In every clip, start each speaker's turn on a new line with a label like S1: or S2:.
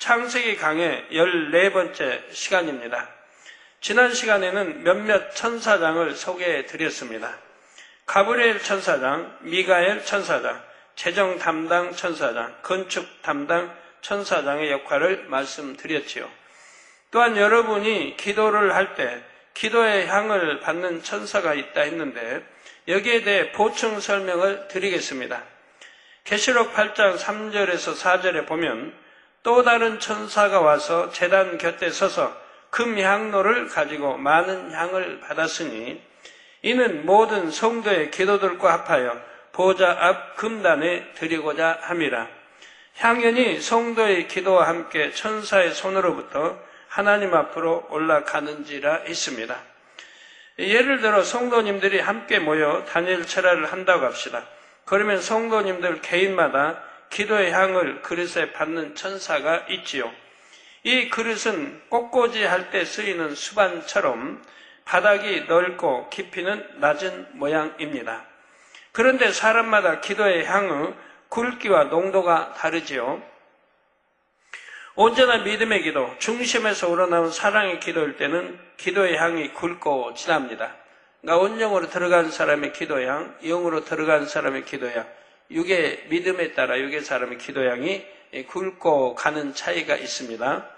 S1: 창세기 강의 14번째 시간입니다. 지난 시간에는 몇몇 천사장을 소개해 드렸습니다. 가브리엘 천사장, 미가엘 천사장, 재정 담당 천사장, 건축 담당 천사장의 역할을 말씀드렸지요. 또한 여러분이 기도를 할 때 기도의 향을 받는 천사가 있다 했는데 여기에 대해 보충 설명을 드리겠습니다. 계시록 8장 3절에서 4절에 보면 또 다른 천사가 와서 제단 곁에 서서 금향로를 가지고 많은 향을 받았으니 이는 모든 성도의 기도들과 합하여 보좌 앞 금단에 드리고자 함이라. 향연이 성도의 기도와 함께 천사의 손으로부터 하나님 앞으로 올라가는지라 했습니다. 예를 들어 성도님들이 함께 모여 다니엘 철야를 한다고 합시다. 그러면 성도님들 개인마다 기도의 향을 그릇에 받는 천사가 있지요. 이 그릇은 꽃꽂이 할 때 쓰이는 수반처럼 바닥이 넓고 깊이는 낮은 모양입니다. 그런데 사람마다 기도의 향의 굵기와 농도가 다르지요. 온전한 믿음의 기도, 중심에서 우러나온 사랑의 기도일 때는 기도의 향이 굵고 진합니다. 그러니까 온영으로 들어간 사람의 기도향, 영으로 들어간 사람의 기도향, 육의 믿음에 따라 육의 사람의 기도향이 굵고 가는 차이가 있습니다.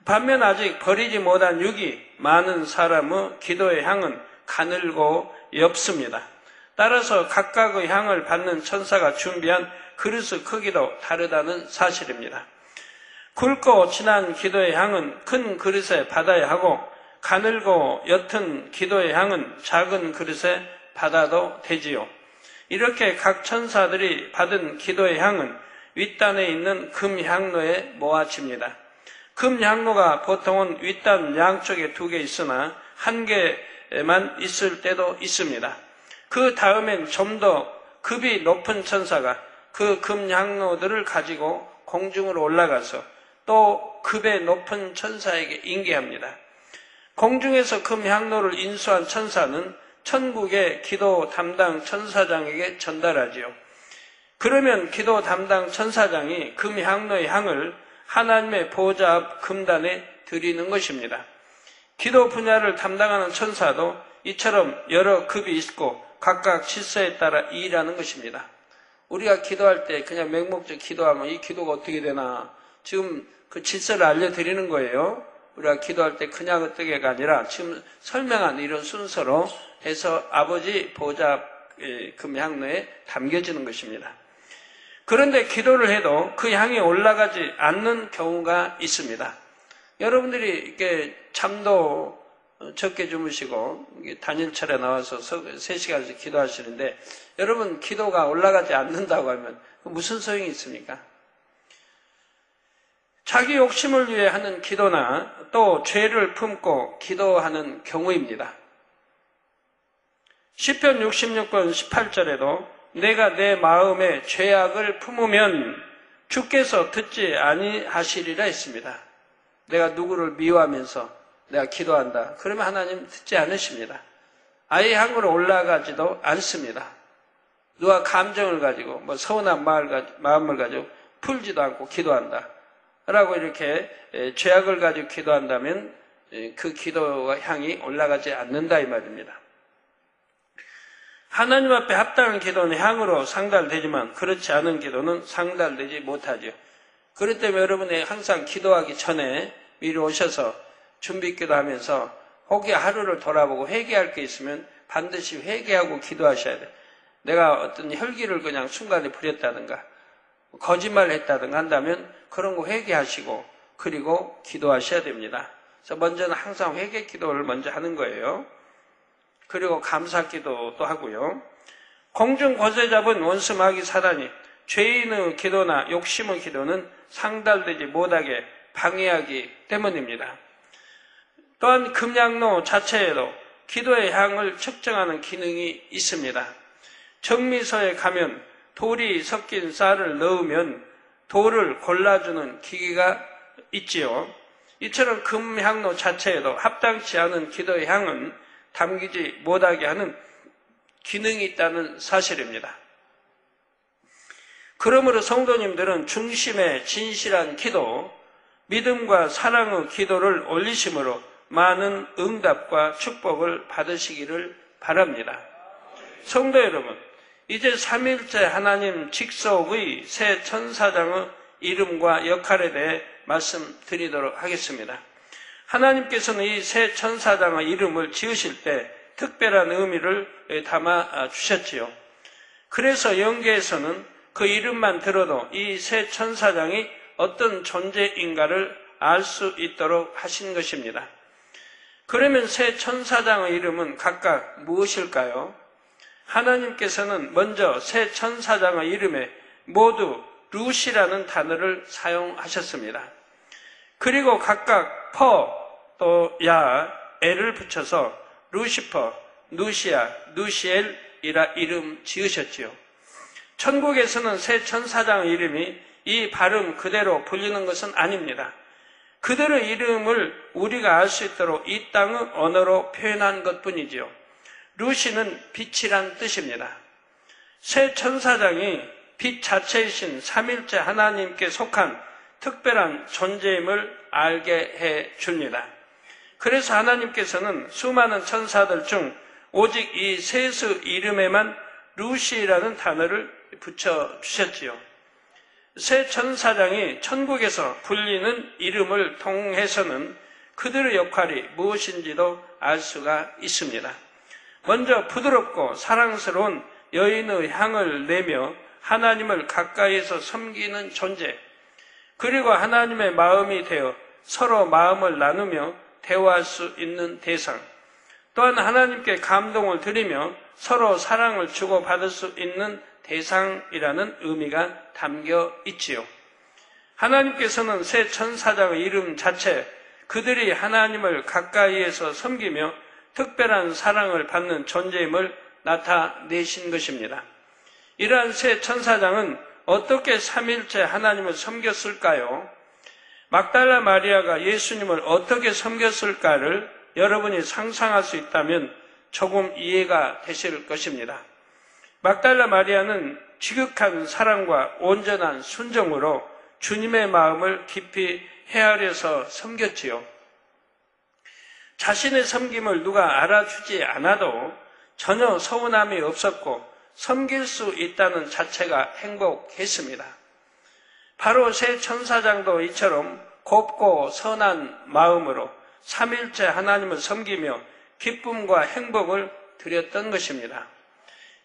S1: 반면 아직 버리지 못한 육이 많은 사람의 기도의 향은 가늘고 옅습니다. 따라서 각각의 향을 받는 천사가 준비한 그릇의 크기도 다르다는 사실입니다. 굵고 진한 기도의 향은 큰 그릇에 받아야 하고 가늘고 옅은 기도의 향은 작은 그릇에 받아도 되지요. 이렇게 각 천사들이 받은 기도의 향은 윗단에 있는 금향로에 모아집니다. 금향로가 보통은 윗단 양쪽에 2개 있으나 1개만 있을 때도 있습니다. 그 다음엔 좀 더 급이 높은 천사가 그 금향로들을 가지고 공중으로 올라가서 또 급의 높은 천사에게 인계합니다. 공중에서 금향로를 인수한 천사는 천국의 기도 담당 천사장에게 전달하지요. 그러면 기도 담당 천사장이 금향로의 향을 하나님의 보좌 앞 금단에 드리는 것입니다. 기도 분야를 담당하는 천사도 이처럼 여러 급이 있고 각각 질서에 따라 일하는 것입니다. 우리가 기도할 때 그냥 맹목적 기도하면 이 기도가 어떻게 되나 지금 그 질서를 알려드리는 거예요. 우리가 기도할 때 그냥 어떻게가 아니라 지금 설명한 이런 순서로 해서 아버지 보좌 금향로에 담겨지는 것입니다. 그런데 기도를 해도 그 향이 올라가지 않는 경우가 있습니다. 여러분들이 이렇게 잠도 적게 주무시고 다니엘 철에 나와서 3시간씩 기도하시는데 여러분 기도가 올라가지 않는다고 하면 무슨 소용이 있습니까? 자기 욕심을 위해 하는 기도나 또 죄를 품고 기도하는 경우입니다. 시편 66편 18절에도 내가 내 마음에 죄악을 품으면 주께서 듣지 아니하시리라 했습니다. 내가 누구를 미워하면서 내가 기도한다. 그러면 하나님 듣지 않으십니다. 아예 향으로 올라가지도 않습니다. 누가 감정을 가지고 서운한 마음을 가지고 풀지도 않고 기도한다. 라고 이렇게 죄악을 가지고 기도한다면 그 기도와 향이 올라가지 않는다 이 말입니다. 하나님 앞에 합당한 기도는 향으로 상달되지만 그렇지 않은 기도는 상달되지 못하죠. 그렇기 때문에 여러분이 항상 기도하기 전에 미리 오셔서 준비 기도하면서 혹시 하루를 돌아보고 회개할 게 있으면 반드시 회개하고 기도하셔야 돼요. 내가 어떤 혈기를 그냥 순간에 부렸다든가 거짓말을 했다든가 한다면 그런 거 회개하시고 그리고 기도하셔야 됩니다. 그래서 먼저는 항상 회개 기도를 먼저 하는 거예요. 그리고 감사 기도도 하고요. 공중 권세 잡은 원수 마귀 사단이 죄인의 기도나 욕심의 기도는 상달되지 못하게 방해하기 때문입니다. 또한 금향로 자체에도 기도의 향을 측정하는 기능이 있습니다. 정미소에 가면 돌이 섞인 쌀을 넣으면 돌을 골라주는 기계가 있지요. 이처럼 금향로 자체에도 합당치 않은 기도의 향은 담기지 못하게 하는 기능이 있다는 사실입니다. 그러므로 성도님들은 중심의 진실한 기도, 믿음과 사랑의 기도를 올리심으로 많은 응답과 축복을 받으시기를 바랍니다. 성도 여러분, 이제 삼일째 하나님 직속의 새 천사장의 이름과 역할에 대해 말씀드리도록 하겠습니다. 하나님께서는 이 새 천사장의 이름을 지으실 때 특별한 의미를 담아 주셨지요. 그래서 영계에서는 그 이름만 들어도 이 새 천사장이 어떤 존재인가를 알 수 있도록 하신 것입니다. 그러면 새 천사장의 이름은 각각 무엇일까요? 하나님께서는 먼저 새 천사장의 이름에 모두 루시라는 단어를 사용하셨습니다. 그리고 각각 퍼, 또 야, 엘을 붙여서 루시퍼, 누시아, 누시엘이라 이름 지으셨지요. 천국에서는 새 천사장의 이름이 이 발음 그대로 불리는 것은 아닙니다. 그들의 이름을 우리가 알 수 있도록 이 땅의 언어로 표현한 것뿐이지요. 루시는 빛이란 뜻입니다. 새 천사장이 빛 자체이신 삼일째 하나님께 속한 특별한 존재임을 알게 해 줍니다. 그래서 하나님께서는 수많은 천사들 중 오직 이 셋의 이름에만 루시라는 단어를 붙여주셨지요. 새 천사장이 천국에서 불리는 이름을 통해서는 그들의 역할이 무엇인지도 알 수가 있습니다. 먼저 부드럽고 사랑스러운 여인의 향을 내며 하나님을 가까이에서 섬기는 존재, 그리고 하나님의 마음이 되어 서로 마음을 나누며 대화할 수 있는 대상, 또한 하나님께 감동을 드리며 서로 사랑을 주고받을 수 있는 대상이라는 의미가 담겨 있지요. 하나님께서는 새 천사장의 이름 자체, 그들이 하나님을 가까이에서 섬기며 특별한 사랑을 받는 존재임을 나타내신 것입니다. 이러한 새 천사장은 어떻게 삼일째 하나님을 섬겼을까요? 막달라 마리아가 예수님을 어떻게 섬겼을까를 여러분이 상상할 수 있다면 조금 이해가 되실 것입니다. 막달라 마리아는 지극한 사랑과 온전한 순종으로 주님의 마음을 깊이 헤아려서 섬겼지요. 자신의 섬김을 누가 알아주지 않아도 전혀 서운함이 없었고 섬길 수 있다는 자체가 행복했습니다. 바로 새 천사장도 이처럼 곱고 선한 마음으로 삼일째 하나님을 섬기며 기쁨과 행복을 드렸던 것입니다.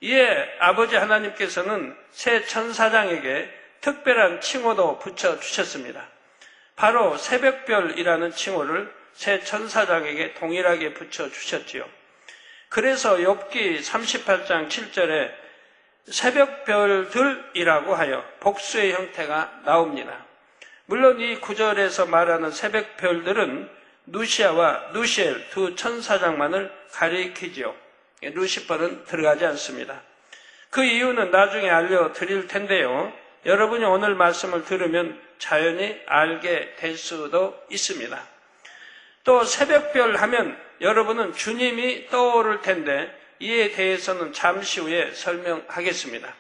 S1: 이에 아버지 하나님께서는 새 천사장에게 특별한 칭호도 붙여주셨습니다. 바로 새벽별이라는 칭호를 새 천사장에게 동일하게 붙여주셨지요. 그래서 욥기 38장 7절에 새벽별들이라고 하여 복수의 형태가 나옵니다. 물론 이 구절에서 말하는 새벽별들은 누시아와 누시엘 두 천사장만을 가리키지요. 루시퍼는 들어가지 않습니다. 그 이유는 나중에 알려드릴 텐데요. 여러분이 오늘 말씀을 들으면 자연히 알게 될 수도 있습니다. 또 새벽별 하면 여러분은 주님이 떠오를 텐데 이에 대해서는 잠시 후에 설명하겠습니다.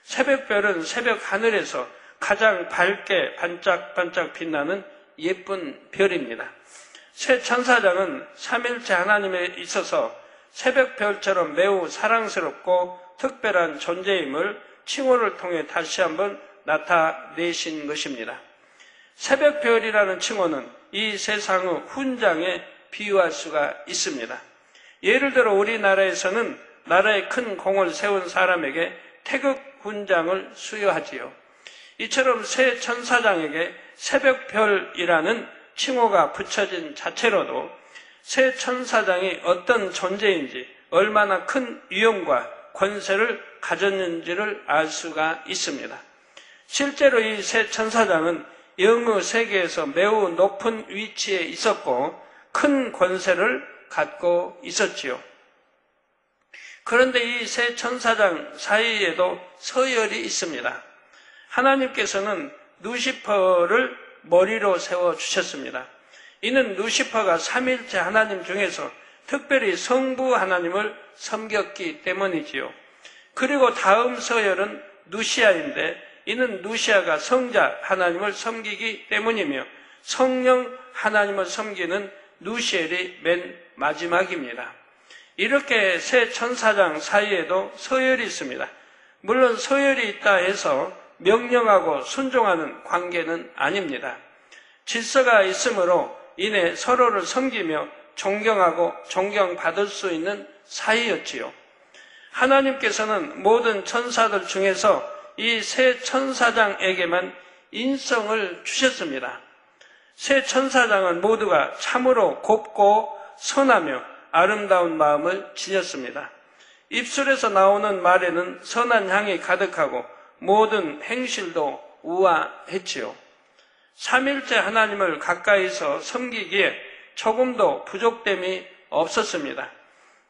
S1: 새벽별은 새벽 하늘에서 가장 밝게 반짝반짝 빛나는 예쁜 별입니다. 새 천사장은 삼일째 하나님에 있어서 새벽별처럼 매우 사랑스럽고 특별한 존재임을 칭호를 통해 다시 한번 나타내신 것입니다. 새벽별이라는 칭호는 이 세상의 훈장에 비유할 수가 있습니다. 예를 들어 우리나라에서는 나라에 큰 공을 세운 사람에게 태극 훈장을 수여하지요. 이처럼 새 천사장에게 새벽별이라는 칭호가 붙여진 자체로도 새 천사장이 어떤 존재인지 얼마나 큰 위엄과 권세를 가졌는지를 알 수가 있습니다. 실제로 이 새 천사장은 영의 세계에서 매우 높은 위치에 있었고 큰 권세를 갖고 있었지요. 그런데 이 새 천사장 사이에도 서열이 있습니다. 하나님께서는 루시퍼를 머리로 세워주셨습니다. 이는 루시퍼가 삼일째 하나님 중에서 특별히 성부 하나님을 섬겼기 때문이지요. 그리고 다음 서열은 누시아인데 이는 누시아가 성자 하나님을 섬기기 때문이며 성령 하나님을 섬기는 누시엘이 맨 마지막입니다. 이렇게 세 천사장 사이에도 서열이 있습니다. 물론 서열이 있다 해서 명령하고 순종하는 관계는 아닙니다. 질서가 있으므로 인해 서로를 섬기며 존경하고 존경받을 수 있는 사이였지요. 하나님께서는 모든 천사들 중에서 이 세 천사장에게만 인성을 주셨습니다. 세 천사장은 모두가 참으로 곱고 선하며 아름다운 마음을 지녔습니다. 입술에서 나오는 말에는 선한 향이 가득하고 모든 행실도 우아했지요. 삼일째 하나님을 가까이서 섬기기에 조금도 부족됨이 없었습니다.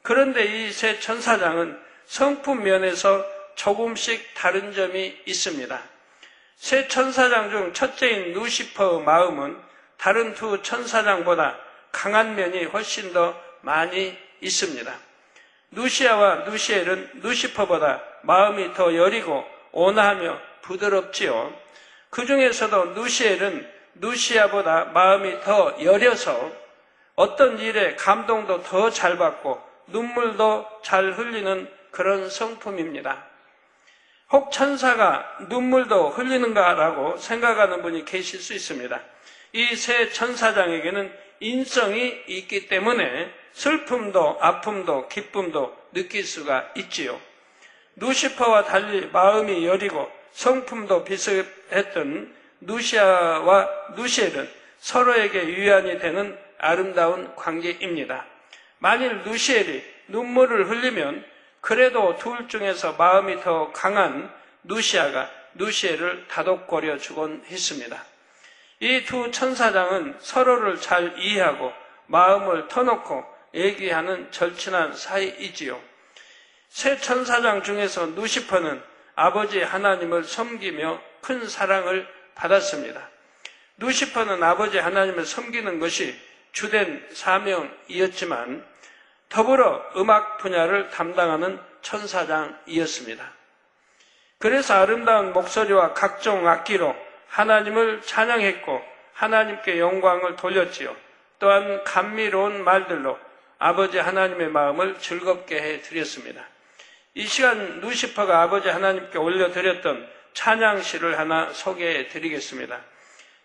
S1: 그런데 이 세 천사장은 성품 면에서 조금씩 다른 점이 있습니다. 세 천사장 중 첫째인 루시퍼의 마음은 다른 두 천사장보다 강한 면이 훨씬 더 많이 있습니다. 누시아와 누시엘은 루시퍼보다 마음이 더 여리고 온화하며 부드럽지요. 그 중에서도 누시엘은 누시아보다 마음이 더 여려서 어떤 일에 감동도 더 잘 받고 눈물도 잘 흘리는 그런 성품입니다. 혹 천사가 눈물도 흘리는가라고 생각하는 분이 계실 수 있습니다. 이 세 천사장에게는 인성이 있기 때문에 슬픔도 아픔도 기쁨도 느낄 수가 있지요. 누시퍼와 달리 마음이 여리고 성품도 비슷했던 누시아와 누시엘은 서로에게 유안이 되는 아름다운 관계입니다. 만일 누시엘이 눈물을 흘리면 그래도 둘 중에서 마음이 더 강한 누시아가 누시엘을 다독거려 주곤 했습니다. 이 두 천사장은 서로를 잘 이해하고 마음을 터놓고 얘기하는 절친한 사이이지요. 세 천사장 중에서 누시퍼는 아버지 하나님을 섬기며 큰 사랑을 받았습니다. 누시퍼는 아버지 하나님을 섬기는 것이 주된 사명이었지만 더불어 음악 분야를 담당하는 천사장이었습니다. 그래서 아름다운 목소리와 각종 악기로 하나님을 찬양했고 하나님께 영광을 돌렸지요. 또한 감미로운 말들로 아버지 하나님의 마음을 즐겁게 해드렸습니다. 이 시간 루시퍼가 아버지 하나님께 올려드렸던 찬양시를 하나 소개해드리겠습니다.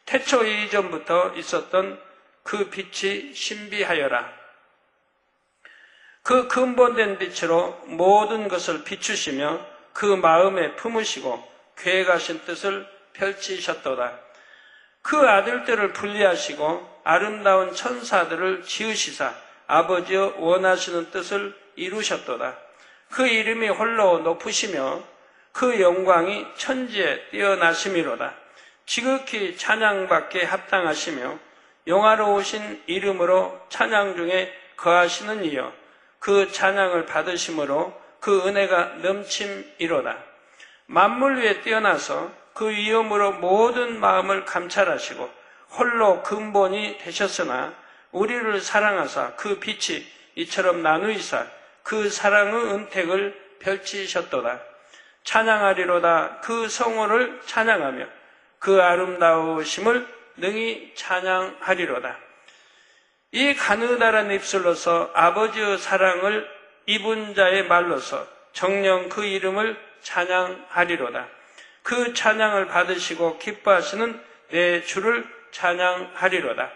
S1: 태초 이전부터 있었던 그 빛이 신비하여라. 그 근본된 빛으로 모든 것을 비추시며 그 마음에 품으시고 계획하신 뜻을 펼치셨도다. 그 아들들을 분리하시고 아름다운 천사들을 지으시사 아버지의 원하시는 뜻을 이루셨도다. 그 이름이 홀로 높으시며 그 영광이 천지에 뛰어나심이로다. 지극히 찬양받게 합당하시며 영화로우신 이름으로 찬양 중에 거하시는 이여 그 찬양을 받으심으로 그 은혜가 넘침이로다. 만물 위에 뛰어나서 그 위엄으로 모든 마음을 감찰하시고 홀로 근본이 되셨으나 우리를 사랑하사 그 빛이 이처럼 나누이사 그 사랑의 은택을 펼치셨도다. 찬양하리로다. 그 성호를 찬양하며 그 아름다우심을 능히 찬양하리로다. 이 가느다란 입술로서 아버지의 사랑을 입은 자의 말로서 정녕 그 이름을 찬양하리로다. 그 찬양을 받으시고 기뻐하시는 내 주를 찬양하리로다.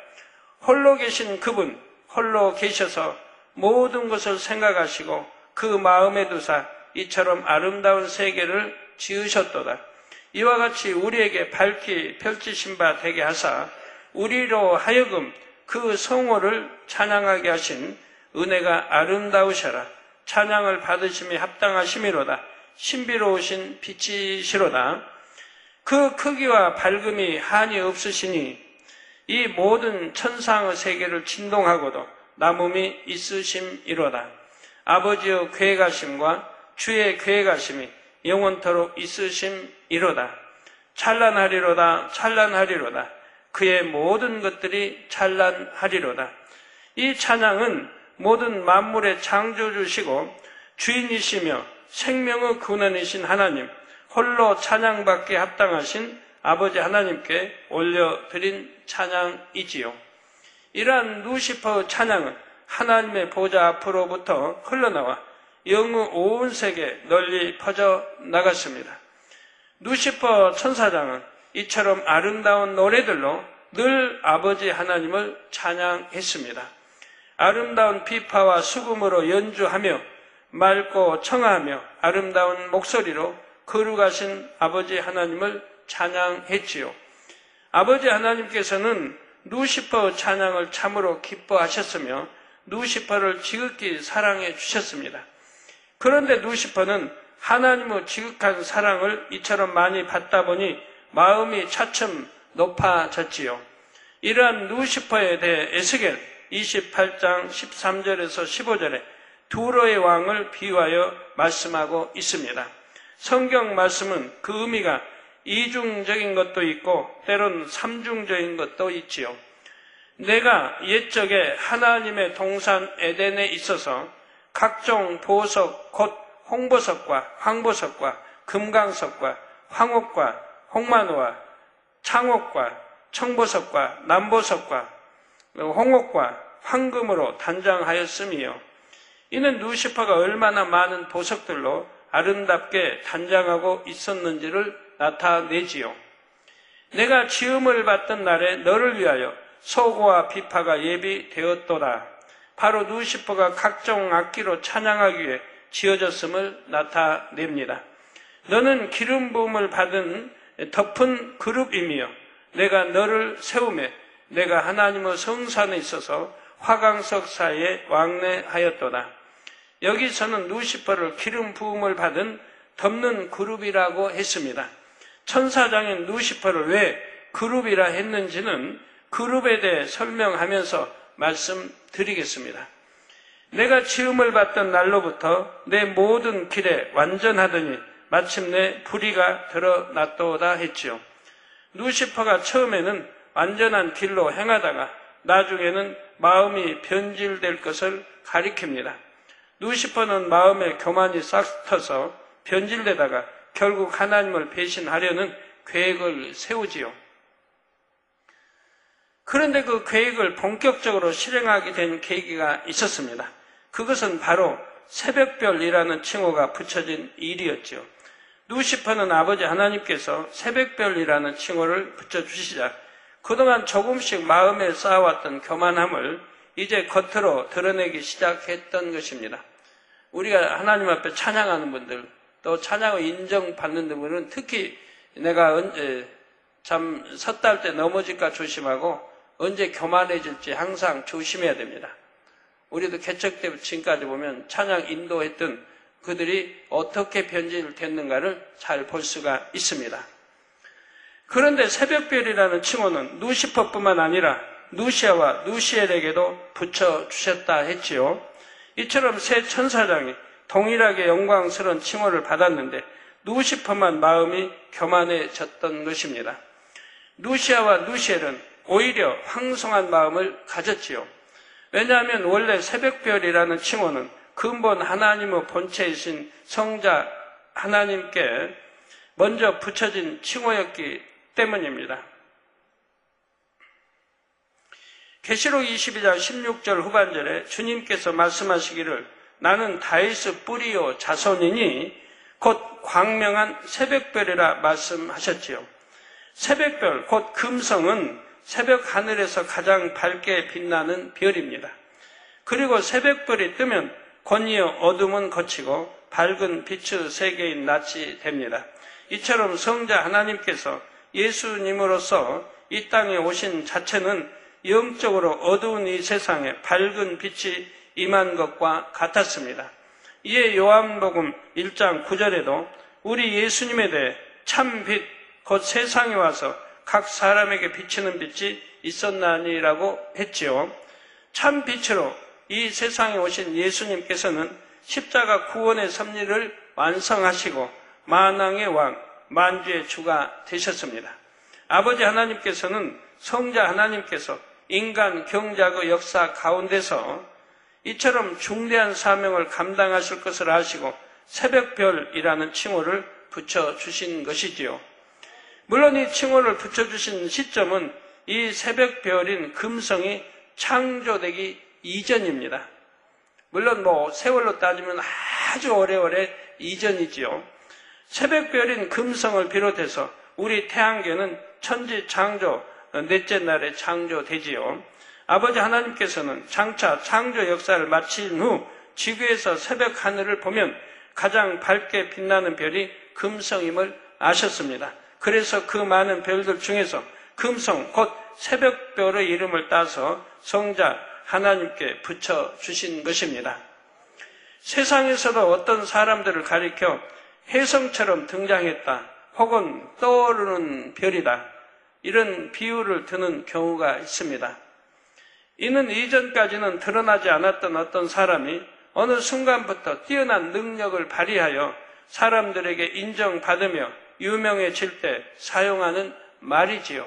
S1: 홀로 계신 그분, 홀로 계셔서 모든 것을 생각하시고 그 마음에 두사 이처럼 아름다운 세계를 지으셨도다. 이와 같이 우리에게 밝히 펼치신 바 되게 하사 우리로 하여금 그 성호를 찬양하게 하신 은혜가 아름다우셔라. 찬양을 받으심이 합당하심이로다. 신비로우신 빛이시로다. 그 크기와 밝음이 한이 없으시니 이 모든 천상의 세계를 진동하고도 남음이 있으심이로다. 아버지의 계획하심과 주의 계획하심이 영원토록 있으심이로다. 찬란하리로다. 찬란하리로다. 그의 모든 것들이 찬란하리로다. 이 찬양은 모든 만물의 창조주시고 주인이시며 생명의 근원이신 하나님, 홀로 찬양받게 합당하신 아버지 하나님께 올려드린 찬양이지요. 이러한 루시퍼 찬양은 하나님의 보좌 앞으로부터 흘러나와 영의 온 세계에 널리 퍼져 나갔습니다. 루시퍼 천사장은 이처럼 아름다운 노래들로 늘 아버지 하나님을 찬양했습니다. 아름다운 비파와 수금으로 연주하며 맑고 청아하며 아름다운 목소리로 거룩하신 아버지 하나님을 찬양했지요. 아버지 하나님께서는 루시퍼 찬양을 참으로 기뻐하셨으며 루시퍼를 지극히 사랑해 주셨습니다. 그런데 루시퍼는 하나님의 지극한 사랑을 이처럼 많이 받다 보니 마음이 차츰 높아졌지요. 이러한 루시퍼에 대해 에스겔 28장 13절에서 15절에 두로의 왕을 비유하여 말씀하고 있습니다. 성경 말씀은 그 의미가 이중적인 것도 있고 때론 삼중적인 것도 있지요. 내가 옛적에 하나님의 동산 에덴에 있어서 각종 보석 곧 홍보석과 황보석과 금강석과 황옥과 홍만호와 창옥과 청보석과 남보석과 홍옥과 황금으로 단장하였음이요. 이는 루시퍼가 얼마나 많은 보석들로 아름답게 단장하고 있었는지를 나타내지요. 내가 지음을 받던 날에 너를 위하여 소고와 비파가 예비되었도다. 바로 루시퍼가 각종 악기로 찬양하기 위해 지어졌음을 나타냅니다. 너는 기름 부음을 받은 덮은 그룹이며 내가 너를 세우매 내가 하나님의 성산에 있어서 화강석 사이에 왕래하였도다. 여기서는 루시퍼를 기름 부음을 받은 덮는 그룹이라고 했습니다. 천사장인 루시퍼를 왜 그룹이라 했는지는 그룹에 대해 설명하면서 말씀드리겠습니다. 내가 지음을 받던 날로부터 내 모든 길에 완전하더니 마침내 불의가 드러났도다 했지요. 루시퍼가 처음에는 완전한 길로 행하다가 나중에는 마음이 변질될 것을 가리킵니다. 루시퍼는 마음에 교만이 싹 터서 변질되다가 결국 하나님을 배신하려는 계획을 세우지요. 그런데 그 계획을 본격적으로 실행하게 된 계기가 있었습니다. 그것은 바로 새벽별이라는 칭호가 붙여진 일이었지요. 루시퍼는 아버지 하나님께서 새벽별이라는 칭호를 붙여주시자 그동안 조금씩 마음에 쌓아왔던 교만함을 이제 겉으로 드러내기 시작했던 것입니다. 우리가 하나님 앞에 찬양하는 분들, 또 찬양을 인정받는 분은 특히 내가 참 섰다 할 때 넘어질까 조심하고 언제 교만해질지 항상 조심해야 됩니다. 우리도 개척 때부터 지금까지 보면 찬양 인도했던 그들이 어떻게 변질됐는가를 잘 볼 수가 있습니다. 그런데 새벽별이라는 칭호는 루시퍼뿐만 아니라 누시아와 누시엘에게도 붙여주셨다 했지요. 이처럼 세 천사장이 동일하게 영광스러운 칭호를 받았는데 루시퍼만 마음이 교만해졌던 것입니다. 누시아와 누시엘은 오히려 황송한 마음을 가졌지요. 왜냐하면 원래 새벽별이라는 칭호는 근본 하나님의 본체이신 성자 하나님께 먼저 붙여진 칭호였기 때문입니다. 계시록 22장 16절 후반절에 주님께서 말씀하시기를 나는 다윗의 뿌리요 자손이니 곧 광명한 새벽별이라 말씀하셨지요. 새벽별 곧 금성은 새벽 하늘에서 가장 밝게 빛나는 별입니다. 그리고 새벽별이 뜨면 권이여 어둠은 거치고 밝은 빛의 세계인 낮이 됩니다. 이처럼 성자 하나님께서 예수님으로서 이 땅에 오신 자체는 영적으로 어두운 이 세상에 밝은 빛이 임한 것과 같았습니다. 이에 요한복음 1장 9절에도 우리 예수님에 대해 참 빛, 곧 세상에 와서 각 사람에게 비치는 빛이 있었나니라고 했지요. 참 빛으로 이 세상에 오신 예수님께서는 십자가 구원의 섭리를 완성하시고 만왕의 왕, 만주의 주가 되셨습니다. 아버지 하나님께서는 성자 하나님께서 인간 경작의 역사 가운데서 이처럼 중대한 사명을 감당하실 것을 아시고 새벽별이라는 칭호를 붙여주신 것이지요. 물론 이 칭호를 붙여주신 시점은 이 새벽별인 금성이 창조되기 이전입니다. 물론 세월로 따지면 아주 오래오래 이전이지요. 새벽별인 금성을 비롯해서 우리 태양계는 천지 창조 넷째 날에 창조되지요. 아버지 하나님께서는 장차 창조 역사를 마친 후 지구에서 새벽 하늘을 보면 가장 밝게 빛나는 별이 금성임을 아셨습니다. 그래서 그 많은 별들 중에서 금성 곧 새벽별의 이름을 따서 성자 하나님께 붙여주신 것입니다. 세상에서도 어떤 사람들을 가리켜 혜성처럼 등장했다 혹은 떠오르는 별이다 이런 비유를 드는 경우가 있습니다. 이는 이전까지는 드러나지 않았던 어떤 사람이 어느 순간부터 뛰어난 능력을 발휘하여 사람들에게 인정받으며 유명해질 때 사용하는 말이지요.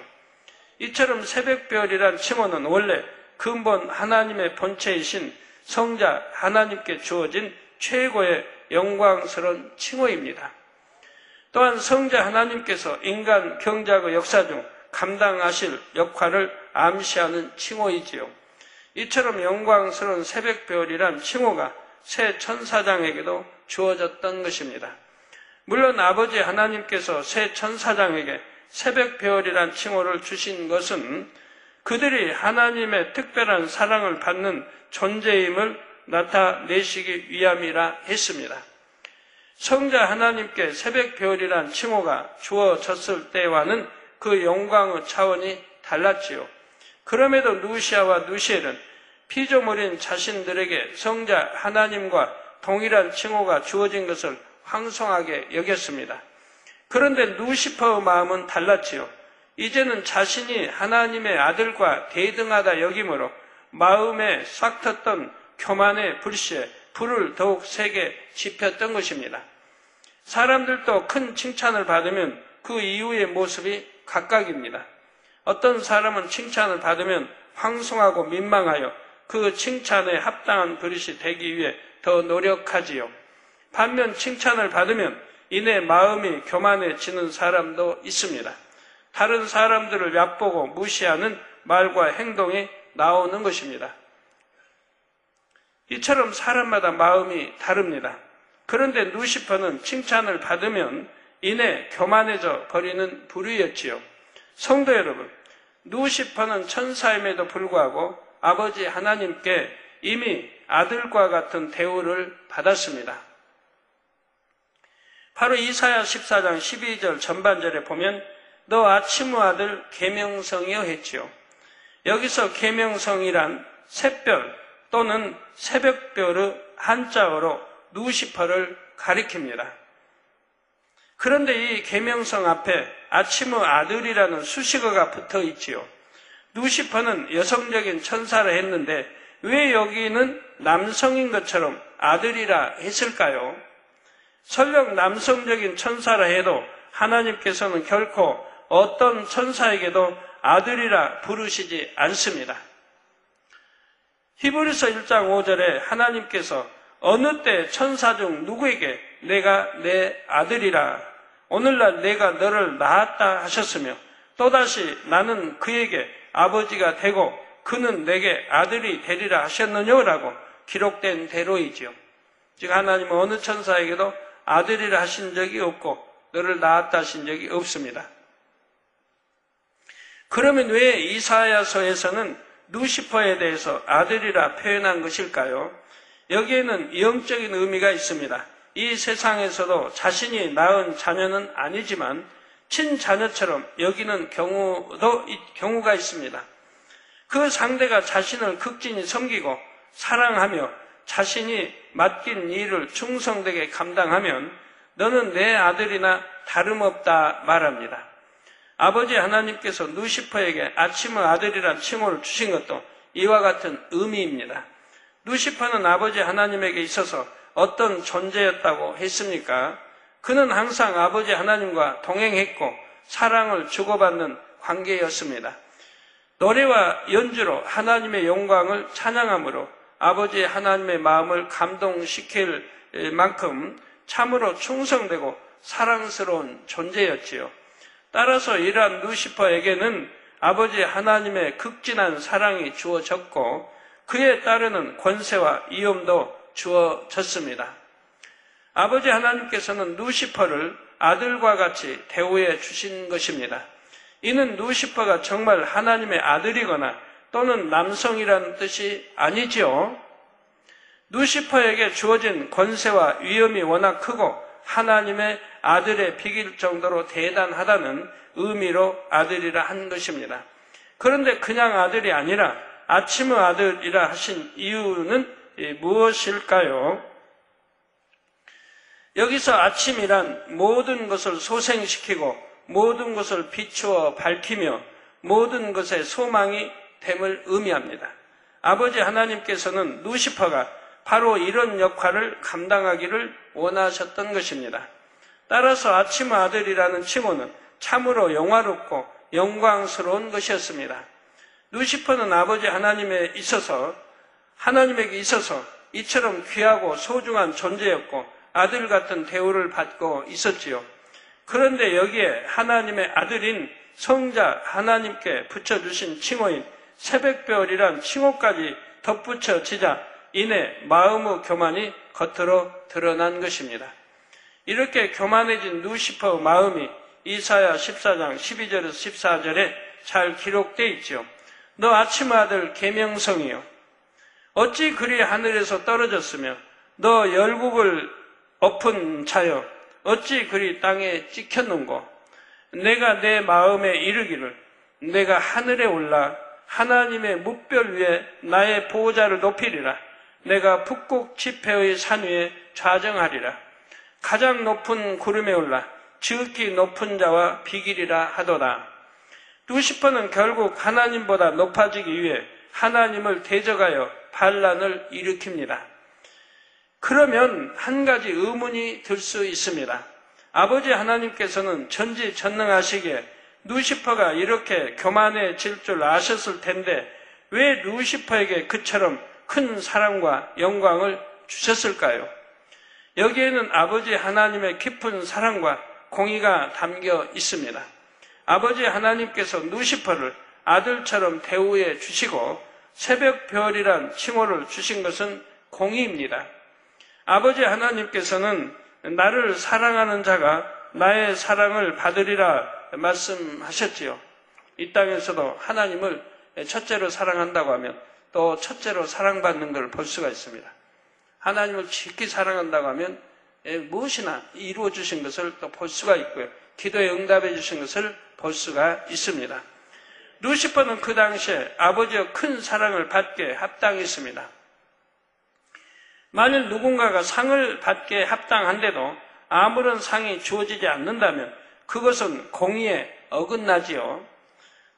S1: 이처럼 새벽별이란 칭호는 원래 근본 하나님의 본체이신 성자 하나님께 주어진 최고의 영광스러운 칭호입니다. 또한 성자 하나님께서 인간 경작의 역사 중 감당하실 역할을 암시하는 칭호이지요. 이처럼 영광스러운 새벽별이란 칭호가 새 천사장에게도 주어졌던 것입니다. 물론 아버지 하나님께서 새 천사장에게 새벽별이란 칭호를 주신 것은 그들이 하나님의 특별한 사랑을 받는 존재임을 나타내시기 위함이라 했습니다. 성자 하나님께 새벽별이란 칭호가 주어졌을 때와는 그 영광의 차원이 달랐지요. 그럼에도 누시아와 누시엘은 피조물인 자신들에게 성자 하나님과 동일한 칭호가 주어진 것을 황송하게 여겼습니다. 그런데 누시퍼의 마음은 달랐지요. 이제는 자신이 하나님의 아들과 대등하다 여김으로 마음에 싹 텄던 교만의 불씨에 불을 더욱 세게 지폈던 것입니다. 사람들도 큰 칭찬을 받으면 그 이후의 모습이 각각입니다. 어떤 사람은 칭찬을 받으면 황송하고 민망하여 그 칭찬에 합당한 그릇이 되기 위해 더 노력하지요. 반면 칭찬을 받으면 이내 마음이 교만해지는 사람도 있습니다. 다른 사람들을 얕보고 무시하는 말과 행동이 나오는 것입니다. 이처럼 사람마다 마음이 다릅니다. 그런데 루시퍼는 칭찬을 받으면 이내 교만해져 버리는 부류였지요. 성도 여러분, 루시퍼는 천사임에도 불구하고 아버지 하나님께 이미 아들과 같은 대우를 받았습니다. 바로 이사야 14장 12절 전반절에 보면 너 아침의 아들 계명성이여 했지요. 여기서 계명성이란 샛별 또는 새벽별의 한자어로 루시퍼를 가리킵니다. 그런데 이 계명성 앞에 아침의 아들이라는 수식어가 붙어 있지요. 루시퍼는 여성적인 천사를 했는데 왜 여기는 남성인 것처럼 아들이라 했을까요? 설령 남성적인 천사라 해도 하나님께서는 결코 어떤 천사에게도 아들이라 부르시지 않습니다. 히브리서 1장 5절에 하나님께서 어느 때 천사 중 누구에게 내가 내 아들이라 오늘날 내가 너를 낳았다 하셨으며 또다시 나는 그에게 아버지가 되고 그는 내게 아들이 되리라 하셨느냐라고 기록된 대로이지요. 즉 하나님은 어느 천사에게도 아들이라 하신 적이 없고 너를 낳았다 하신 적이 없습니다. 그러면 왜 이사야서에서는 루시퍼에 대해서 아들이라 표현한 것일까요? 여기에는 영적인 의미가 있습니다. 이 세상에서도 자신이 낳은 자녀는 아니지만 친자녀처럼 여기는 경우가 있습니다. 그 상대가 자신을 극진히 섬기고 사랑하며 자신이 맡긴 일을 충성되게 감당하면 너는 내 아들이나 다름없다 말합니다. 아버지 하나님께서 루시퍼에게 아침의 아들이란 칭호를 주신 것도 이와 같은 의미입니다. 루시퍼는 아버지 하나님에게 있어서 어떤 존재였다고 했습니까? 그는 항상 아버지 하나님과 동행했고 사랑을 주고받는 관계였습니다. 노래와 연주로 하나님의 영광을 찬양함으로 아버지 하나님의 마음을 감동시킬 만큼 참으로 충성되고 사랑스러운 존재였지요. 따라서 이러한 루시퍼에게는 아버지 하나님의 극진한 사랑이 주어졌고 그에 따르는 권세와 위엄도 주어졌습니다. 아버지 하나님께서는 루시퍼를 아들과 같이 대우해 주신 것입니다. 이는 루시퍼가 정말 하나님의 아들이거나 또는 남성이라는 뜻이 아니지요. 루시퍼에게 주어진 권세와 위엄이 워낙 크고 하나님의 아들에 비길 정도로 대단하다는 의미로 아들이라 한 것입니다. 그런데 그냥 아들이 아니라 아침의 아들이라 하신 이유는 무엇일까요? 여기서 아침이란 모든 것을 소생시키고 모든 것을 비추어 밝히며 모든 것의 소망이 됨을 의미합니다. 아버지 하나님께서는 루시퍼가 바로 이런 역할을 감당하기를 원하셨던 것입니다. 따라서 아침의 아들이라는 칭호는 참으로 영화롭고 영광스러운 것이었습니다. 루시퍼는 아버지 하나님에게 있어서 이처럼 귀하고 소중한 존재였고 아들 같은 대우를 받고 있었지요. 그런데 여기에 하나님의 아들인 성자 하나님께 붙여주신 칭호인 새벽별이란 칭호까지 덧붙여지자 이내 마음의 교만이 겉으로 드러난 것입니다. 이렇게 교만해진 루시퍼의 마음이 이사야 14장 12절에서 14절에 잘 기록되어 있죠. 너 아침의 아들 계명성이요 어찌 그리 하늘에서 떨어졌으며 너 열국을 엎은 자여 어찌 그리 땅에 찍혔는고 내가 내 마음에 이르기를 내가 하늘에 올라 하나님의 뭇별 위에 나의 보호자를 높이리라 내가 북극 지폐의 산 위에 좌정하리라 가장 높은 구름에 올라 지극히 높은 자와 비기리라 하도다. 루시퍼는 결국 하나님보다 높아지기 위해 하나님을 대적하여 반란을 일으킵니다. 그러면 한 가지 의문이 들 수 있습니다. 아버지 하나님께서는 전지전능하시기에 루시퍼가 이렇게 교만해질 줄 아셨을 텐데 왜 루시퍼에게 그처럼 큰 사랑과 영광을 주셨을까요? 여기에는 아버지 하나님의 깊은 사랑과 공의가 담겨 있습니다. 아버지 하나님께서 루시퍼를 아들처럼 대우해 주시고 새벽별이란 칭호를 주신 것은 공의입니다. 아버지 하나님께서는 나를 사랑하는 자가 나의 사랑을 받으리라 말씀하셨지요. 이 땅에서도 하나님을 첫째로 사랑한다고 하면 또 첫째로 사랑받는 걸 볼 수가 있습니다. 하나님을 깊이 사랑한다고 하면 무엇이나 이루어 주신 것을 또 볼 수가 있고요. 기도에 응답해 주신 것을 볼 수가 있습니다. 루시퍼는 그 당시에 아버지의 큰 사랑을 받게 합당했습니다. 만일 누군가가 상을 받게 합당한데도 아무런 상이 주어지지 않는다면 그것은 공의에 어긋나지요.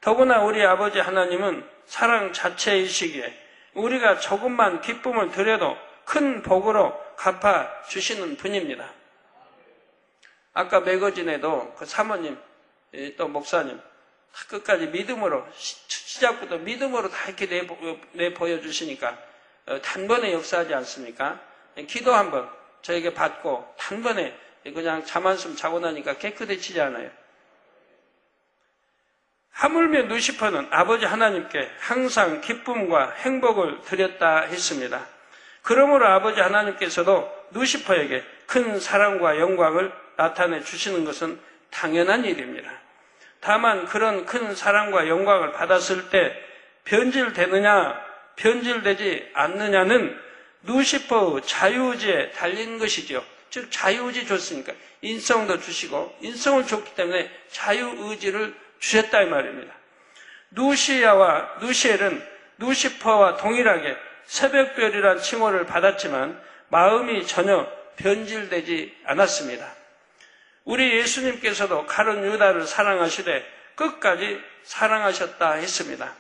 S1: 더구나 우리 아버지 하나님은 사랑 자체이시기에 우리가 조금만 기쁨을 드려도 큰 복으로 갚아주시는 분입니다. 아까 매거진에도 그 사모님 또 목사님 끝까지 믿음으로 시작부터 믿음으로 다 이렇게 내보여주시니까 단번에 역사하지 않습니까? 기도 한번 저에게 받고 단번에 그냥 잠 한숨 자고 나니까 깨끗해지지 않아요. 하물며 루시퍼는 아버지 하나님께 항상 기쁨과 행복을 드렸다 했습니다. 그러므로 아버지 하나님께서도 루시퍼에게 큰 사랑과 영광을 나타내 주시는 것은 당연한 일입니다. 다만 그런 큰 사랑과 영광을 받았을 때 변질되느냐 변질되지 않느냐는 루시퍼의 자유의지에 달린 것이죠. 즉 자유의지 줬으니까 인성도 주시고 인성을 줬기 때문에 자유의지를 주셨다 이 말입니다. 루시아와 루시엘은 루시퍼와 동일하게 새벽별이란 칭호를 받았지만 마음이 전혀 변질되지 않았습니다. 우리 예수님께서도 가룟 유다를 사랑하시되 끝까지 사랑하셨다 했습니다.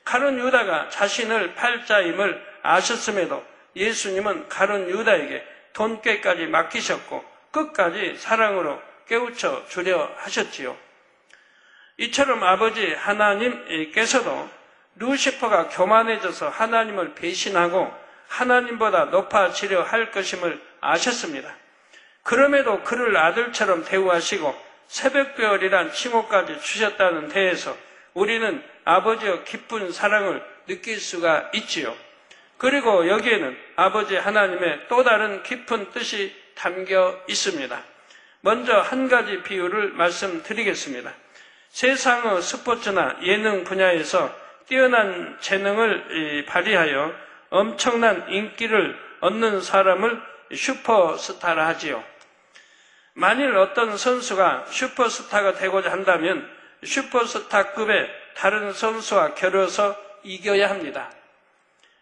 S1: 가룟 유다가 자신을 팔자임을 아셨음에도 예수님은 가룟 유다에게 돈꾀까지 맡기셨고 끝까지 사랑으로 깨우쳐 주려 하셨지요. 이처럼 아버지 하나님께서도 루시퍼가 교만해져서 하나님을 배신하고 하나님보다 높아지려 할 것임을 아셨습니다. 그럼에도 그를 아들처럼 대우하시고 새벽별이란 칭호까지 주셨다는 데에서 우리는 아버지의 깊은 사랑을 느낄 수가 있지요. 그리고 여기에는 아버지 하나님의 또 다른 깊은 뜻이 담겨 있습니다. 먼저 한 가지 비유를 말씀드리겠습니다. 세상의 스포츠나 예능 분야에서 뛰어난 재능을 발휘하여 엄청난 인기를 얻는 사람을 슈퍼스타라 하지요. 만일 어떤 선수가 슈퍼스타가 되고자 한다면 슈퍼스타급의 다른 선수와 겨뤄서 이겨야 합니다.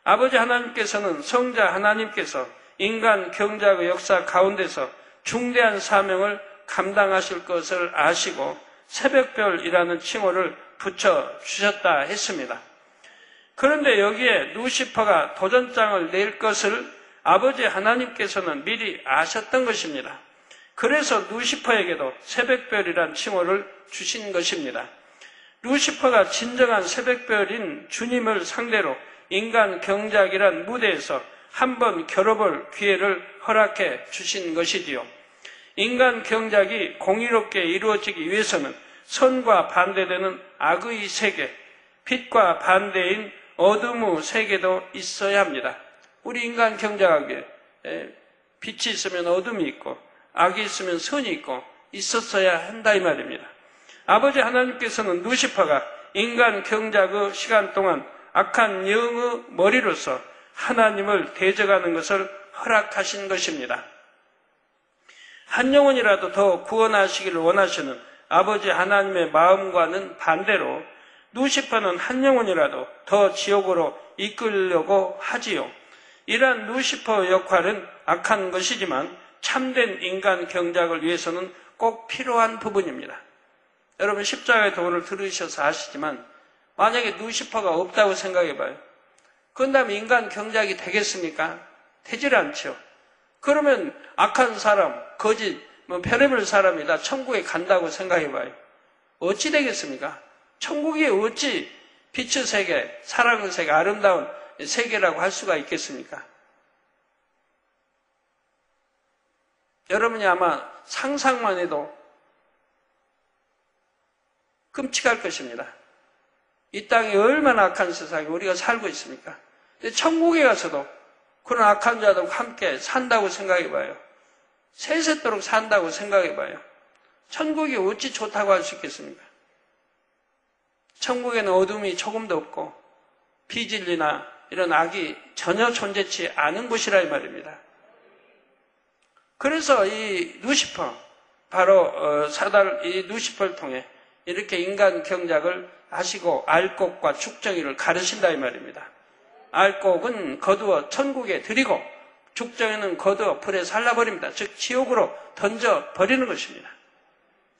S1: 아버지 하나님께서는 성자 하나님께서 인간 경작의 역사 가운데서 중대한 사명을 감당하실 것을 아시고 새벽별이라는 칭호를 붙여주셨다 했습니다. 그런데 여기에 루시퍼가 도전장을 낼 것을 아버지 하나님께서는 미리 아셨던 것입니다. 그래서 루시퍼에게도 새벽별이란 칭호를 주신 것입니다. 루시퍼가 진정한 새벽별인 주님을 상대로 인간 경작이란 무대에서 한번 겨뤄볼 기회를 허락해 주신 것이지요. 인간 경작이 공의롭게 이루어지기 위해서는 선과 반대되는 악의 세계, 빛과 반대인 어둠의 세계도 있어야 합니다. 우리 인간 경작하기에 빛이 있으면 어둠이 있고 악이 있으면 선이 있고 있었어야 한다 이 말입니다. 아버지 하나님께서는 루시퍼가 인간 경작의 시간 동안 악한 영의 머리로서 하나님을 대적하는 것을 허락하신 것입니다. 한 영혼이라도 더 구원하시기를 원하시는 아버지 하나님의 마음과는 반대로 루시퍼는 한 영혼이라도 더 지옥으로 이끌려고 하지요. 이러한 루시퍼의 역할은 악한 것이지만 참된 인간 경작을 위해서는 꼭 필요한 부분입니다. 여러분 십자가의 도를 들으셔서 아시지만 만약에 루시퍼가 없다고 생각해봐요. 그런다면 인간 경작이 되겠습니까? 되질 않죠. 그러면 악한 사람, 거짓, 별의별 사람이 다 천국에 간다고 생각해봐요. 어찌 되겠습니까? 천국이 어찌 빛의 세계, 사랑의 세계, 아름다운 세계라고 할 수가 있겠습니까? 여러분이 아마 상상만 해도 끔찍할 것입니다. 이 땅이 얼마나 악한 세상에 우리가 살고 있습니까? 천국에 가서도 그런 악한 자들과 함께 산다고 생각해봐요. 세세토록 산다고 생각해봐요. 천국이 어찌 좋다고 할 수 있겠습니까? 천국에는 어둠이 조금도 없고 비진리나 이런 악이 전혀 존재치 않은 곳이라 이 말입니다. 그래서 이 루시퍼, 바로 이 루시퍼를 통해 이렇게 인간 경작을 하시고 알곡과 죽정이를 가르친다 이 말입니다. 알곡은 거두어 천국에 드리고 죽정이는 거두어 불에 살라버립니다. 즉 지옥으로 던져버리는 것입니다.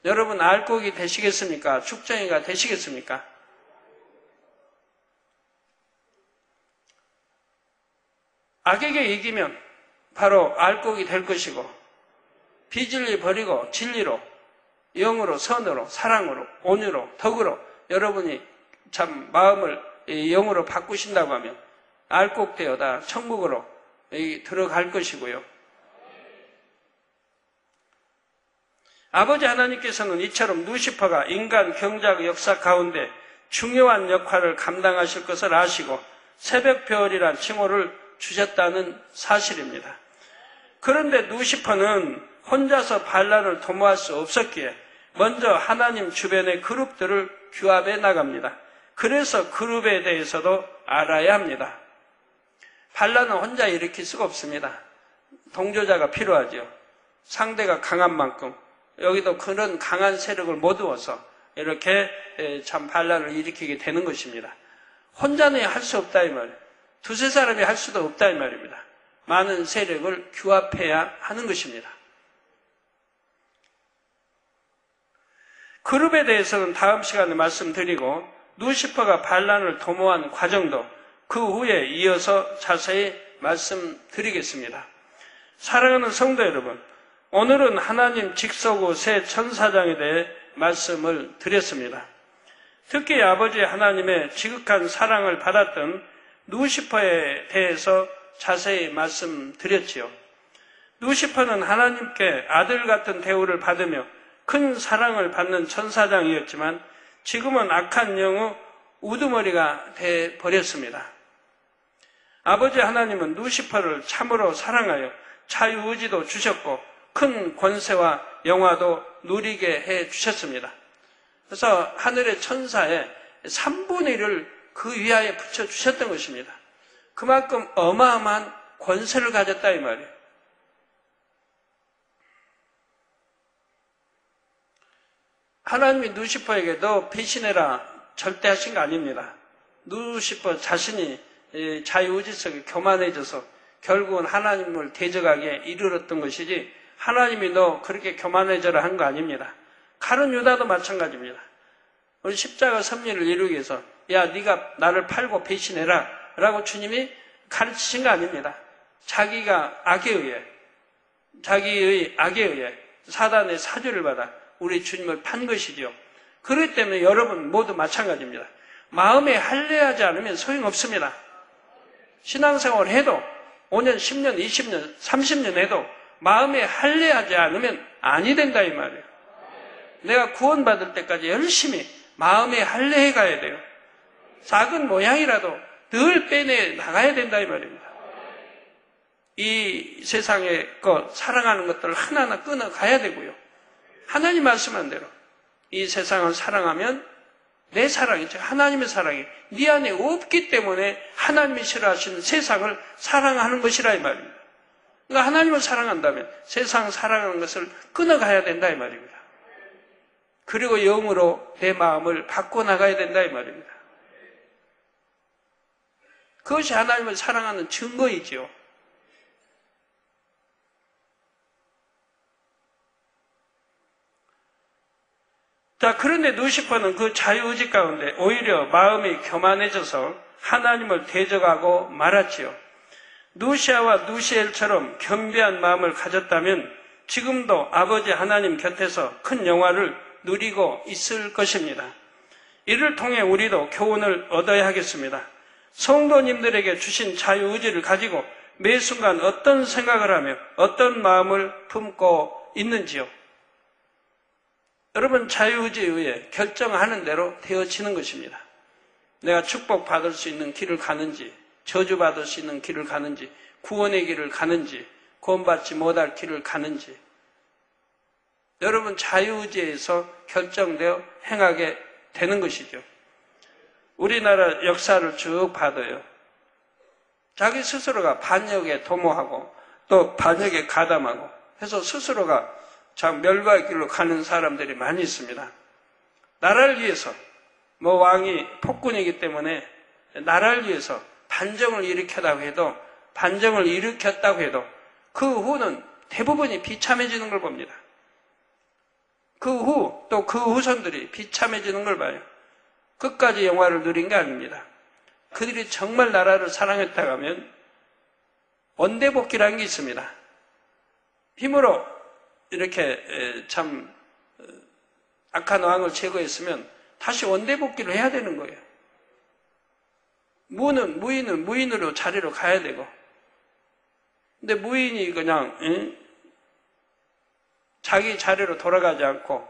S1: 여러분 알곡이 되시겠습니까? 죽정이가 되시겠습니까? 악에게 이기면 바로 알곡이 될 것이고 비진리 버리고 진리로 영으로 선으로 사랑으로 온유로 덕으로 여러분이 참 마음을 영으로 바꾸신다고 하면 알곡되어다 천국으로 들어갈 것이고요. 아버지 하나님께서는 이처럼 루시퍼가 인간 경작 역사 가운데 중요한 역할을 감당하실 것을 아시고 새벽별이란 칭호를 주셨다는 사실입니다. 그런데 루시퍼는 혼자서 반란을 도모할 수 없었기에 먼저 하나님 주변의 그룹들을 규합해 나갑니다. 그래서 그룹에 대해서도 알아야 합니다. 반란은 혼자 일으킬 수가 없습니다. 동조자가 필요하죠. 상대가 강한 만큼 여기도 그런 강한 세력을 모두어서 이렇게 참 반란을 일으키게 되는 것입니다. 혼자는 할 수 없다 이 말. 두세 사람이 할 수도 없다 이 말입니다. 많은 세력을 규합해야 하는 것입니다. 그룹에 대해서는 다음 시간에 말씀드리고 루시퍼가 반란을 도모한 과정도 그 후에 이어서 자세히 말씀드리겠습니다. 사랑하는 성도 여러분, 오늘은 하나님 직속의 새 천사장에 대해 말씀을 드렸습니다. 특히 아버지 하나님의 지극한 사랑을 받았던 루시퍼에 대해서 자세히 말씀드렸지요. 루시퍼는 하나님께 아들 같은 대우를 받으며 큰 사랑을 받는 천사장이었지만 지금은 악한 영의 우두머리가 돼 버렸습니다. 아버지 하나님은 루시퍼를 참으로 사랑하여 자유의지도 주셨고 큰 권세와 영화도 누리게 해 주셨습니다. 그래서 하늘의 천사의 3분의 1을 그 위하에 붙여주셨던 것입니다. 그만큼 어마어마한 권세를 가졌다 이 말이에요. 하나님이 루시퍼에게도 배신해라 절대 하신 거 아닙니다. 루시퍼 자신이 자유의지 속에 교만해져서 결국은 하나님을 대적하게 이르렀던 것이지 하나님이 너 그렇게 교만해져라 한 거 아닙니다. 가룟 유다도 마찬가지입니다. 우리 십자가 섭리를 이루기 위해서 야 네가 나를 팔고 배신해라 라고 주님이 가르치신 거 아닙니다. 자기가 자기의 악에 의해 사단의 사주를 받아 우리 주님을 판 것이죠. 그렇기 때문에 여러분 모두 마찬가지입니다. 마음에 할례하지 않으면 소용없습니다. 신앙생활을 해도 5년, 10년, 20년, 30년 해도 마음에 할례하지 않으면 아니 된다 이 말이에요. 내가 구원받을 때까지 열심히 마음에 할례해 가야 돼요. 작은 모양이라도 늘 빼내 나가야 된다 이 말입니다. 이 세상의 것, 사랑하는 것들을 하나하나 끊어 가야 되고요. 하나님 말씀한 대로 이 세상을 사랑하면 내 사랑이, 즉 하나님의 사랑이 네 안에 없기 때문에 하나님이 싫어하시는 세상을 사랑하는 것이라 이 말입니다. 그러니까 하나님을 사랑한다면 세상 사랑하는 것을 끊어가야 된다 이 말입니다. 그리고 영으로 내 마음을 바꿔나가야 된다 이 말입니다. 그것이 하나님을 사랑하는 증거이지요. 자, 그런데 루시퍼는 그 자유의지 가운데 오히려 마음이 교만해져서 하나님을 대적하고 말았지요. 누시아와 누시엘처럼 겸비한 마음을 가졌다면 지금도 아버지 하나님 곁에서 큰 영화를 누리고 있을 것입니다. 이를 통해 우리도 교훈을 얻어야 하겠습니다. 성도님들에게 주신 자유의지를 가지고 매 순간 어떤 생각을 하며 어떤 마음을 품고 있는지요. 여러분 자유의지에 의해 결정하는 대로 되어지는 것입니다. 내가 축복받을 수 있는 길을 가는지 저주받을 수 있는 길을 가는지 구원의 길을 가는지 구원받지 못할 길을 가는지 여러분 자유의지에서 결정되어 행하게 되는 것이죠. 우리나라 역사를 쭉 봐도요. 자기 스스로가 반역에 도모하고 또 반역에 가담하고 해서 스스로가 참 멸과의 길로 가는 사람들이 많이 있습니다. 나라를 위해서 왕이 폭군이기 때문에 나라를 위해서 반정을 일으켰다고 해도 그 후는 대부분이 비참해지는 걸 봅니다. 그 후 또 그 후손들이 비참해지는 걸 봐요. 끝까지 영화를 누린 게 아닙니다. 그들이 정말 나라를 사랑했다고 하면 원대복귀라는 게 있습니다. 힘으로 이렇게 참 악한 왕을 제거했으면 다시 원대복귀를 해야 되는 거예요. 무인은 무인으로 자리로 가야 되고 근데 무인이 그냥 자기 자리로 돌아가지 않고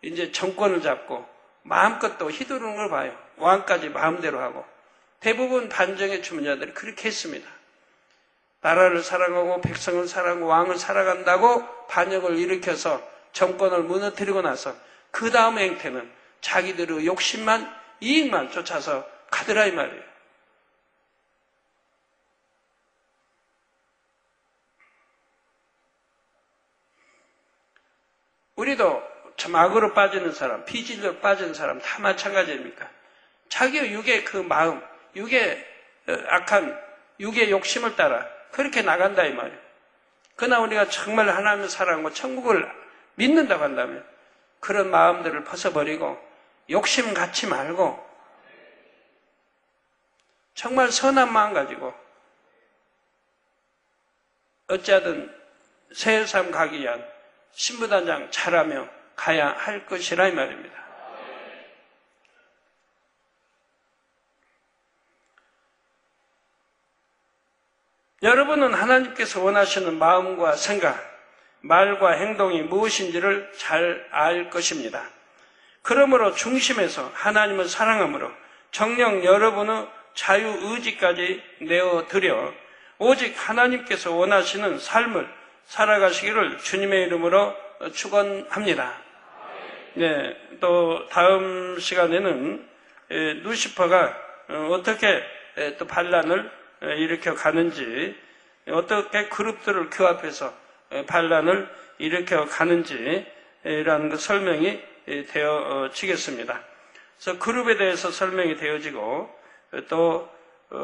S1: 이제 정권을 잡고 마음껏 또 휘두르는 걸 봐요. 왕까지 마음대로 하고 대부분 반정의 주문자들이 그렇게 했습니다. 나라를 사랑하고 백성을 사랑하고 왕을 사랑한다고 반역을 일으켜서 정권을 무너뜨리고 나서 그 다음 행태는 자기들의 욕심만 이익만 쫓아서 가더라 이 말이에요. 우리도 참 악으로 빠지는 사람, 비진리로 빠지는 사람 다 마찬가지입니까? 자기의 육의 그 마음, 악한 육의 욕심을 따라 그렇게 나간다 이 말이에요. 그러나 우리가 정말 하나님을 사랑하고 천국을 믿는다고 한다면 그런 마음들을 벗어버리고 욕심 갖지 말고 정말 선한 마음 가지고 어찌하든 새 삶 가기 위한 신부단장 잘하며 가야 할 것이라 이 말입니다. 여러분은 하나님께서 원하시는 마음과 생각, 말과 행동이 무엇인지를 잘 알 것입니다. 그러므로 중심에서 하나님을 사랑함으로 정녕 여러분의 자유의지까지 내어드려 오직 하나님께서 원하시는 삶을 살아가시기를 주님의 이름으로 축원합니다. 네, 또 다음 시간에는 루시퍼가 어떻게 또 반란을 일으켜 가는지, 어떻게 그룹들을 규합해서 반란을 일으켜 가는지라는 그 설명이 되어지겠습니다. 그래서 그룹에 대해서 설명이 되어지고 또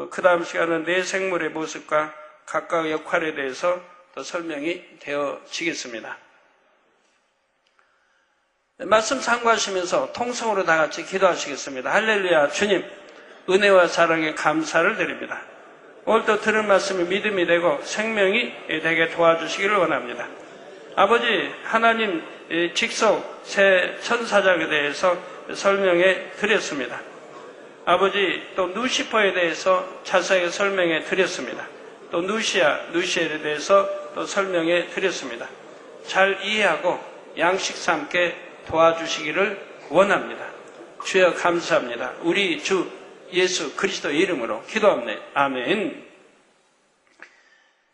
S1: 그 다음 시간은 내 생물의 모습과 각각 역할에 대해서 또 설명이 되어지겠습니다. 말씀 참고하시면서 통성으로 다 같이 기도하시겠습니다. 할렐루야. 주님, 은혜와 사랑에 감사를 드립니다. 오늘도 들은 말씀이 믿음이 되고 생명이 되게 도와주시기를 원합니다. 아버지, 하나님 직속 새 천사장에 대해서 설명해 드렸습니다. 아버지, 또 누시퍼에 대해서 자세하게 설명해 드렸습니다. 또 누시엘에 대해서 또 설명해 드렸습니다. 잘 이해하고 양식 삼게 도와주시기를 원합니다. 주여 감사합니다. 우리 주 예수 그리스도의 이름으로 기도합니다. 아멘.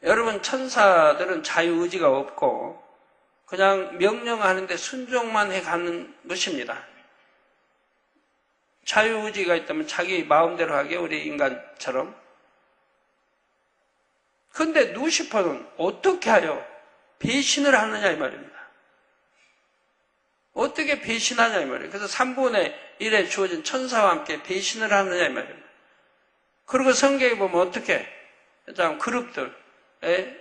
S1: 여러분, 천사들은 자유의지가 없고 그냥 명령하는데 순종만 해가는 것입니다. 자유의지가 있다면 자기 마음대로 하게, 우리 인간처럼. 그런데 누시퍼는 어떻게 하여 배신을 하느냐 이 말입니다. 어떻게 배신하냐 이 말이에요. 그래서 3분의 1에 주어진 천사와 함께 배신을 하느냐 이 말입니다. 그리고 성경에 보면 어떻게 그룹들,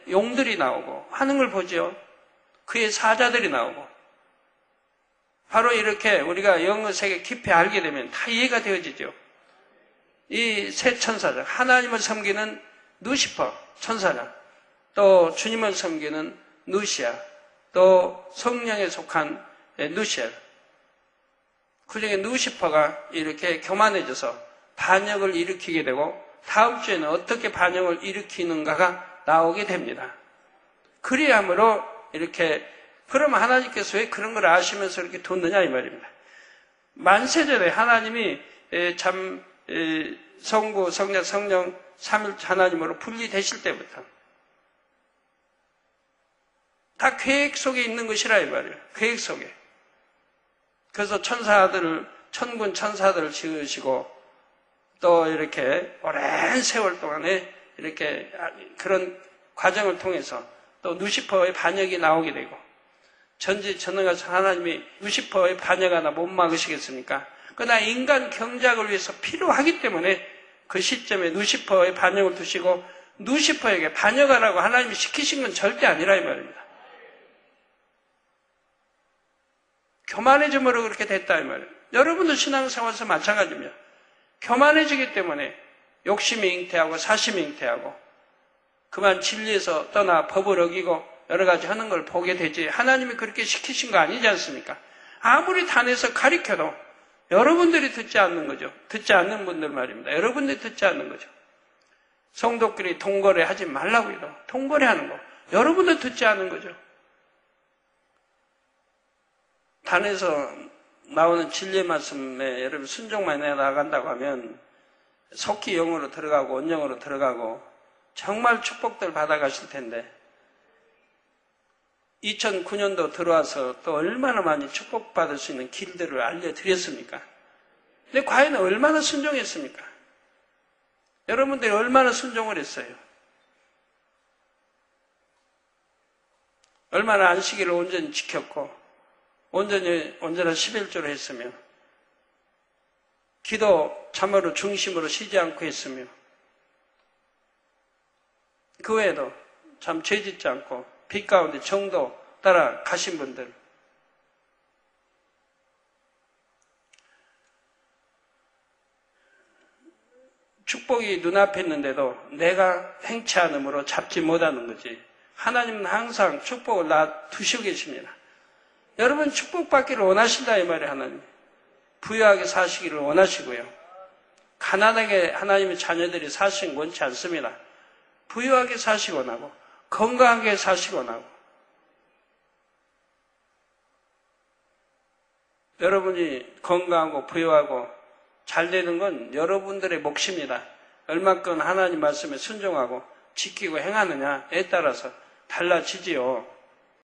S1: 용들이 나오고 하는 걸 보죠. 그의 사자들이 나오고. 바로 이렇게 우리가 영어 세계 깊이 알게 되면 다 이해가 되어지죠. 이 세 천사장, 하나님을 섬기는 누시퍼 천사장, 또 주님을 섬기는 누시아, 또 성령에 속한 누시엘. 그 중에 누시퍼가 이렇게 교만해져서 반역을 일으키게 되고 다음 주에는 어떻게 반역을 일으키는가가 나오게 됩니다. 그리함으로 이렇게, 그러면 하나님께서 왜 그런 걸 아시면서 이렇게 뒀느냐 이 말입니다. 만세전에 하나님이 참 성부, 성자, 성령 삼일 하나님으로 분리되실 때부터 다 계획 속에 있는 것이라 이 말이에요. 계획 속에. 그래서 천군 천사들을 지으시고 또 이렇게 오랜 세월 동안에 이렇게 그런 과정을 통해서 또 누시퍼의 반역이 나오게 되고, 전지전능하신 하나님이 누시퍼의 반역 하나 못 막으시겠습니까? 그러나 인간 경작을 위해서 필요하기 때문에 그 시점에 누시퍼의 반역을 두시고 누시퍼에게 반역하라고 하나님이 시키신 건 절대 아니라 이 말입니다. 교만해짐으로 그렇게 됐다 이 말이에요. 여러분도 신앙생활에서 마찬가지입니다. 교만해지기 때문에 욕심이 잉태하고 사심이 잉태하고 그만 진리에서 떠나 법을 어기고 여러 가지 하는 걸 보게 되지, 하나님이 그렇게 시키신 거 아니지 않습니까? 아무리 단에서 가르쳐도 여러분들이 듣지 않는 거죠. 듣지 않는 분들 말입니다. 여러분들이 듣지 않는 거죠. 성도끼리 동거래 하지 말라고 해도 동거래 하는 거 여러분들 듣지 않는 거죠. 단에서 나오는 진리의 말씀에 여러분 순종만 해 나간다고 하면 속히 영으로 들어가고 원영으로 들어가고 정말 축복들 받아가실 텐데, 2009년도 들어와서 또 얼마나 많이 축복받을 수 있는 길들을 알려드렸습니까? 근데 과연 얼마나 순종했습니까? 여러분들이 얼마나 순종을 했어요? 얼마나 안식일을 온전히 지켰고 온전한 11조를 했으며 기도 참으로 중심으로 쉬지 않고 했으며 그 외에도 참 죄짓지 않고 빛 가운데 정도 따라 가신 분들, 축복이 눈앞에 있는데도 내가 행치 않음으로 잡지 못하는 거지. 하나님은 항상 축복을 놔두시고 계십니다. 여러분 축복받기를 원하신다 이 말이에요. 하나님 부유하게 사시기를 원하시고요, 가난하게 하나님의 자녀들이 사시는 건 원치 않습니다. 부유하게 사시고 나고 건강하게 사시고 나고 여러분이 건강하고 부유하고 잘 되는 건 여러분들의 몫입니다. 얼마큼 하나님 말씀에 순종하고 지키고 행하느냐에 따라서 달라지지요.